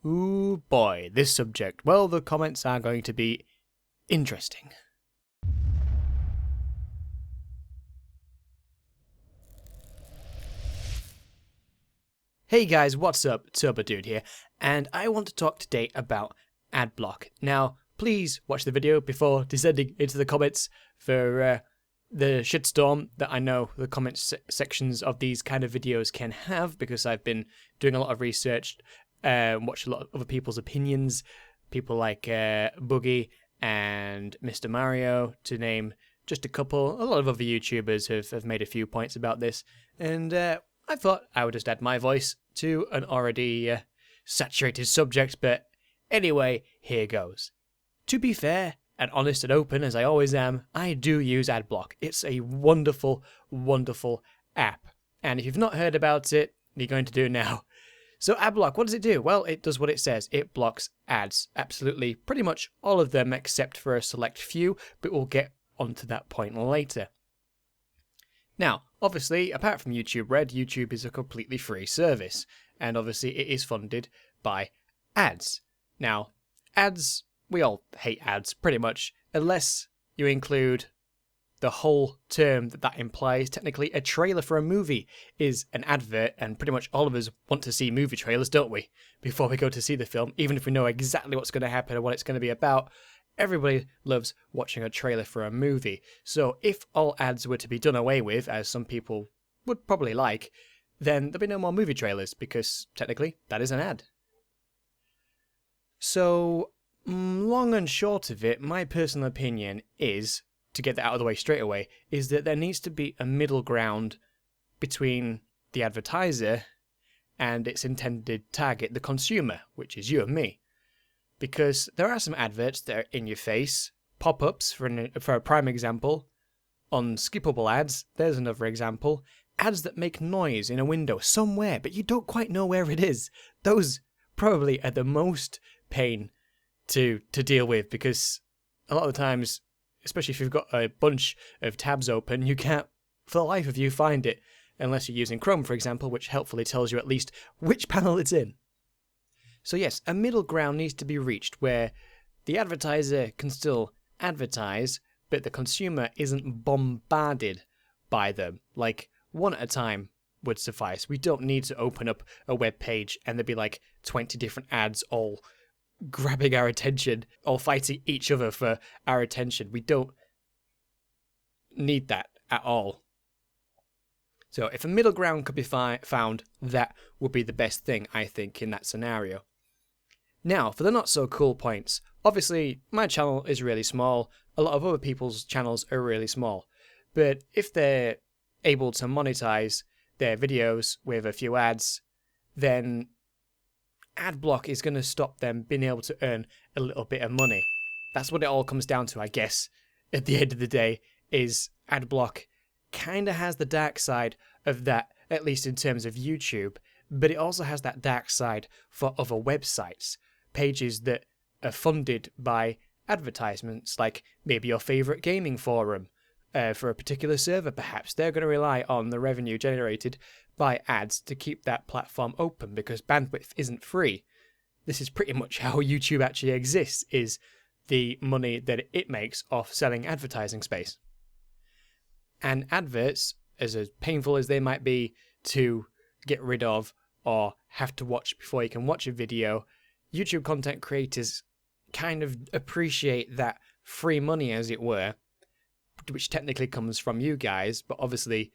Ooh boy, this subject. Well, the comments are going to be interesting. Hey guys, what's up? Turbo Dude here, and I want to talk today about Adblock. Now, please watch the video before descending into the comments for the shitstorm that I know the comments sections of these kind of videos can have, because I've been doing a lot of research, watched a lot of other people's opinions, people like Boogie and Mr. Mario, to name just a couple. A lot of other YouTubers have made a few points about this, and I thought I would just add my voice to an already saturated subject, but anyway, here goes. To be fair and honest and open, as I always am, I do use Adblock. It's a wonderful, wonderful app, and if you've not heard about it, you're going to do now. So Adblock, what does it do? Well, it does what it says. It blocks ads. Absolutely, pretty much all of them except for a select few, but we'll get onto that point later. Now, obviously, apart from YouTube Red, YouTube is a completely free service, and obviously it is funded by ads. Now, ads, we all hate ads, pretty much, unless you include the whole term that implies. Technically, a trailer for a movie is an advert, and pretty much all of us want to see movie trailers, don't we? Before we go to see the film, even if we know exactly what's going to happen and what it's going to be about. Everybody loves watching a trailer for a movie. So if all ads were to be done away with, as some people would probably like, then there'd be no more movie trailers, because technically that is an ad. So, long and short of it, my personal opinion is, to get that out of the way straight away, is that there needs to be a middle ground between the advertiser and its intended target, the consumer, which is you and me. Because there are some adverts that are in your face, pop-ups for a prime example, unskippable ads, there's another example, ads that make noise in a window somewhere, but you don't quite know where it is. Those probably are the most pain to deal with, because a lot of the times, especially if you've got a bunch of tabs open, you can't, for the life of you, find it, unless you're using Chrome, for example, which helpfully tells you at least which panel it's in. So yes, a middle ground needs to be reached where the advertiser can still advertise, but the consumer isn't bombarded by them. Like, one at a time would suffice. We don't need to open up a web page and there'd be like 20 different ads all grabbing our attention, all fighting each other for our attention. We don't need that at all. So if a middle ground could be found, that would be the best thing, I think, in that scenario. Now, for the not so cool points, obviously my channel is really small, a lot of other people's channels are really small, but if they're able to monetize their videos with a few ads, then Adblock is going to stop them being able to earn a little bit of money. That's what it all comes down to, I guess, at the end of the day, is Adblock kind of has the dark side of that, at least in terms of YouTube, but it also has that dark side for other websites. Pages that are funded by advertisements, like maybe your favorite gaming forum for a particular server, perhaps. They're going to rely on the revenue generated by ads to keep that platform open, because bandwidth isn't free. This is pretty much how YouTube actually exists, is the money that it makes off selling advertising space. And adverts, as painful as they might be to get rid of or have to watch before you can watch a video, YouTube content creators kind of appreciate that free money, as it were, which technically comes from you guys, but obviously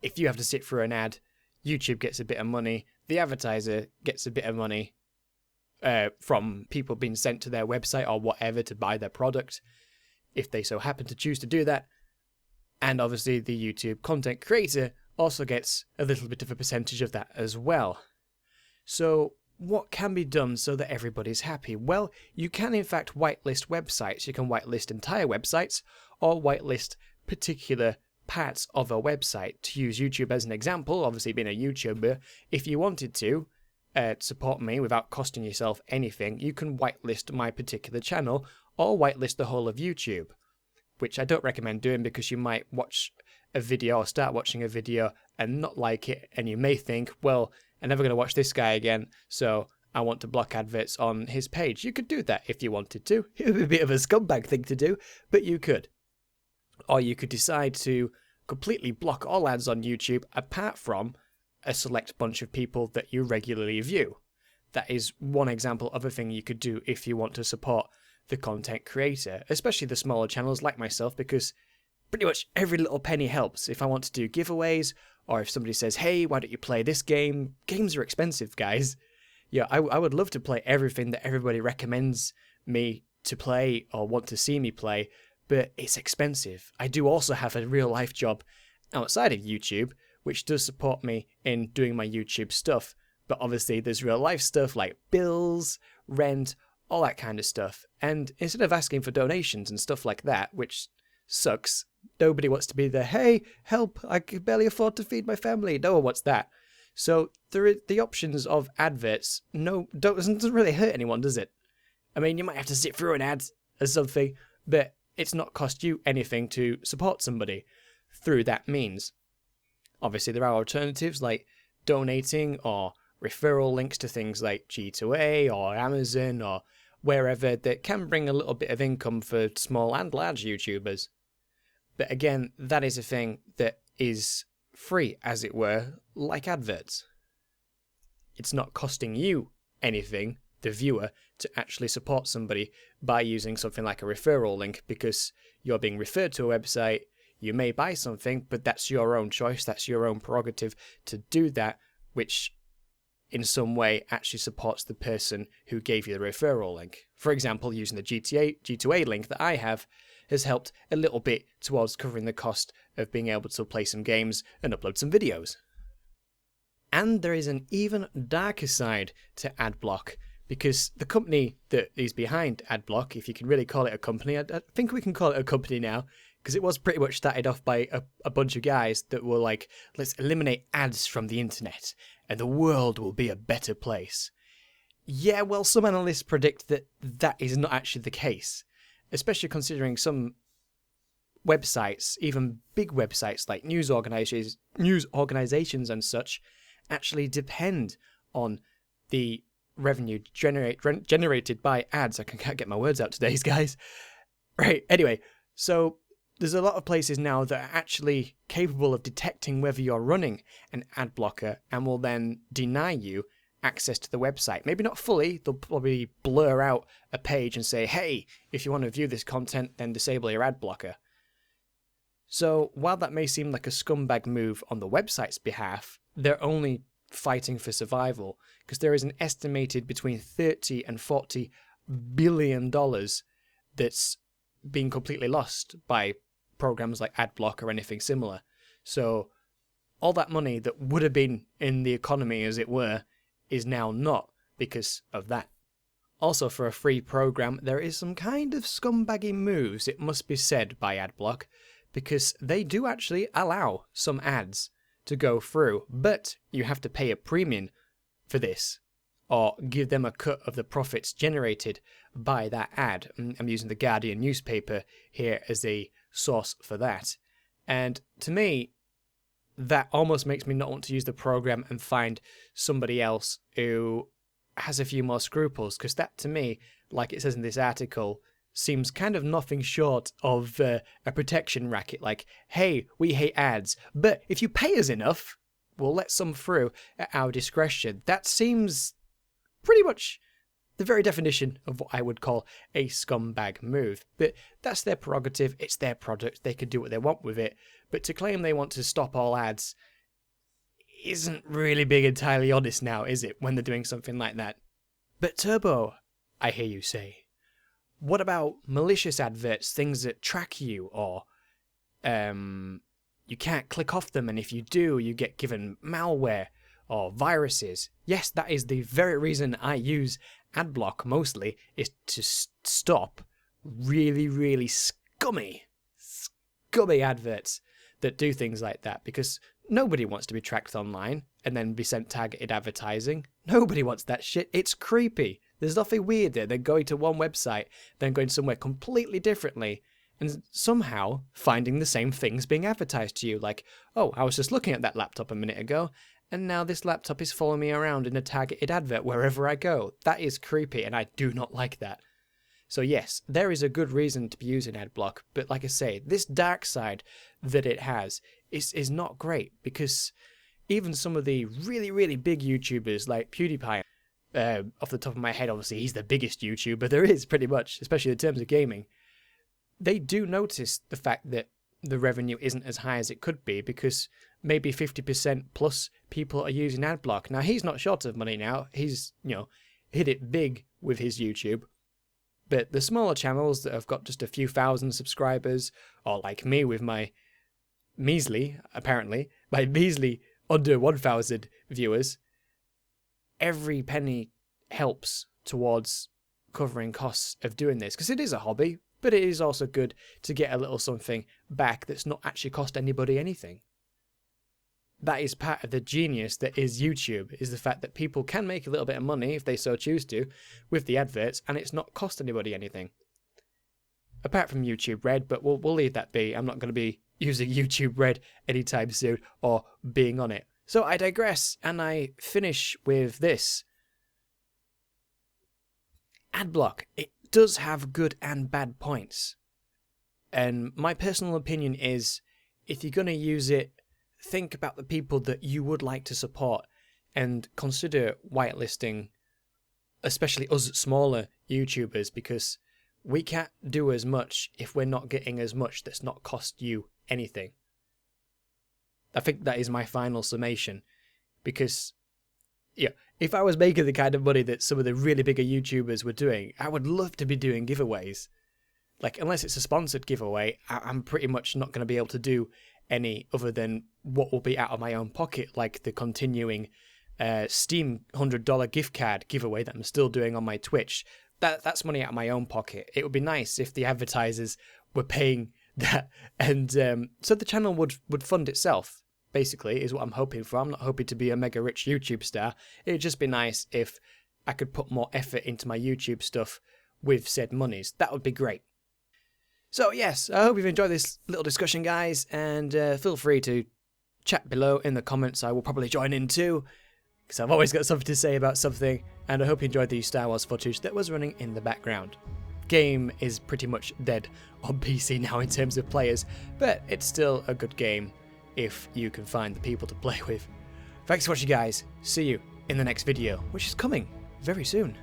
if you have to sit through an ad, YouTube gets a bit of money, the advertiser gets a bit of money from people being sent to their website or whatever to buy their product, if they so happen to choose to do that, and obviously the YouTube content creator also gets a little bit of a percentage of that as well. So what can be done so that everybody's happy? Well, you can in fact whitelist websites. You can whitelist entire websites or whitelist particular parts of a website. To use YouTube as an example, obviously being a YouTuber, if you wanted to support me without costing yourself anything, you can whitelist my particular channel or whitelist the whole of YouTube, which I don't recommend doing, because you might watch a video or start watching a video and not like it, and you may think, well, I'm never going to watch this guy again, so I want to block adverts on his page. You could do that if you wanted to. It would be a bit of a scumbag thing to do, but you could. Or you could decide to completely block all ads on YouTube apart from a select bunch of people that you regularly view. That is one example of a thing you could do if you want to support the content creator, especially the smaller channels like myself, because pretty much every little penny helps. If I want to do giveaways, or if somebody says, hey, why don't you play this game? Games are expensive, guys. Yeah, I would love to play everything that everybody recommends me to play or want to see me play, but it's expensive. I do also have a real life job outside of YouTube, which does support me in doing my YouTube stuff, but obviously there's real life stuff like bills, rent, all that kind of stuff. And instead of asking for donations and stuff like that, which sucks, nobody wants to be there, hey, help, I can barely afford to feed my family. No one wants that. So the options of adverts doesn't really hurt anyone, does it? I mean, you might have to sit through an ad or something, but it's not cost you anything to support somebody through that means. Obviously, there are alternatives like donating or referral links to things like G2A or Amazon or wherever that can bring a little bit of income for small and large YouTubers. But again, that is a thing that is free, as it were, like adverts. It's not costing you anything, the viewer, to actually support somebody by using something like a referral link, because you're being referred to a website, you may buy something, but that's your own choice, that's your own prerogative to do that, which in some way actually supports the person who gave you the referral link. For example, using the G2A link that I have has helped a little bit towards covering the cost of being able to play some games and upload some videos. And there is an even darker side to Adblock, because the company that is behind Adblock, if you can really call it a company, I think we can call it a company now, because it was pretty much started off by a bunch of guys that were like, let's eliminate ads from the internet and the world will be a better place. Yeah, well, some analysts predict that that is not actually the case, especially considering some websites, even big websites like news organizations and such, actually depend on the revenue generated by ads. I can't get my words out today, guys. Right, anyway, so there's a lot of places now that are actually capable of detecting whether you're running an ad blocker and will then deny you access to the website. Maybe not fully, they'll probably blur out a page and say, hey, if you want to view this content, then disable your ad blocker. So while that may seem like a scumbag move on the website's behalf, they're only fighting for survival, because there is an estimated between $30 and $40 billion that's being completely lost by programs like Adblock or anything similar. So all that money that would have been in the economy, as it were, is now not because of that. Also, for a free program, there is some kind of scumbaggy moves, it must be said, by Adblock, because they do actually allow some ads to go through, but you have to pay a premium for this, or give them a cut of the profits generated by that ad. I'm using the Guardian newspaper here as a source for that. And to me, that almost makes me not want to use the program and find somebody else who has a few more scruples, because that to me, like it says in this article, seems kind of nothing short of a protection racket. Like, hey, we hate ads, but if you pay us enough, we'll let some through at our discretion. That seems pretty much the very definition of what I would call a scumbag move. But that's their prerogative, it's their product, they can do what they want with it. But to claim they want to stop all ads isn't really being entirely honest now, is it, when they're doing something like that? But Turbo, I hear you say, what about malicious adverts, things that track you, or you can't click off them, and if you do, you get given malware or viruses? Yes, that is the very reason I use Adblock mostly, is to stop really, really scummy adverts that do things like that, because nobody wants to be tracked online and then be sent targeted advertising. Nobody wants that shit. It's creepy. There's nothing weirder than going to one website, then going somewhere completely differently, and somehow finding the same things being advertised to you. Like, oh, I was just looking at that laptop a minute ago, and now this laptop is following me around in a targeted advert wherever I go. That is creepy, and I do not like that. So yes, there is a good reason to be using Adblock, but like I say, this dark side that it has is not great, because even some of the really, really big YouTubers like PewDiePie, off the top of my head, obviously he's the biggest YouTuber there is, pretty much, especially in terms of gaming, they do notice the fact that the revenue isn't as high as it could be, because maybe 50% plus people are using Adblock. Now, he's not short of money now. He's, hit it big with his YouTube. But the smaller channels that have got just a few thousand subscribers, or like me with my measly under 1,000 viewers, every penny helps towards covering costs of doing this, because it is a hobby, but it is also good to get a little something back that's not actually cost anybody anything. That is part of the genius that is YouTube, is the fact that people can make a little bit of money, if they so choose to, with the adverts, and it's not cost anybody anything. Apart from YouTube Red, but we'll leave that be. I'm not going to be using YouTube Red anytime soon, or being on it. So I digress, and I finish with this. Adblock, it does have good and bad points. And my personal opinion is, if you're going to use it, think about the people that you would like to support, and consider whitelisting, especially us smaller YouTubers, because we can't do as much if we're not getting as much that's not cost you anything. I think that is my final summation, because if I was making the kind of money that some of the really bigger YouTubers were doing, I would love to be doing giveaways. Like, unless it's a sponsored giveaway, I'm pretty much not going to be able to do any other than what will be out of my own pocket, like the continuing Steam $100 gift card giveaway that I'm still doing on my Twitch. That's money out of my own pocket. It would be nice if the advertisers were paying that, and so the channel would fund itself, basically, is what I'm hoping for. I'm not hoping to be a mega rich YouTube star. It'd just be nice if I could put more effort into my YouTube stuff with said monies. That would be great. So yes, I hope you've enjoyed this little discussion, guys, and feel free to chat below in the comments. I will probably join in too, because I've always got something to say about something, and I hope you enjoyed the Star Wars footage that was running in the background. Game is pretty much dead on PC now in terms of players, but it's still a good game if you can find the people to play with. Thanks for watching, guys. See you in the next video, which is coming very soon.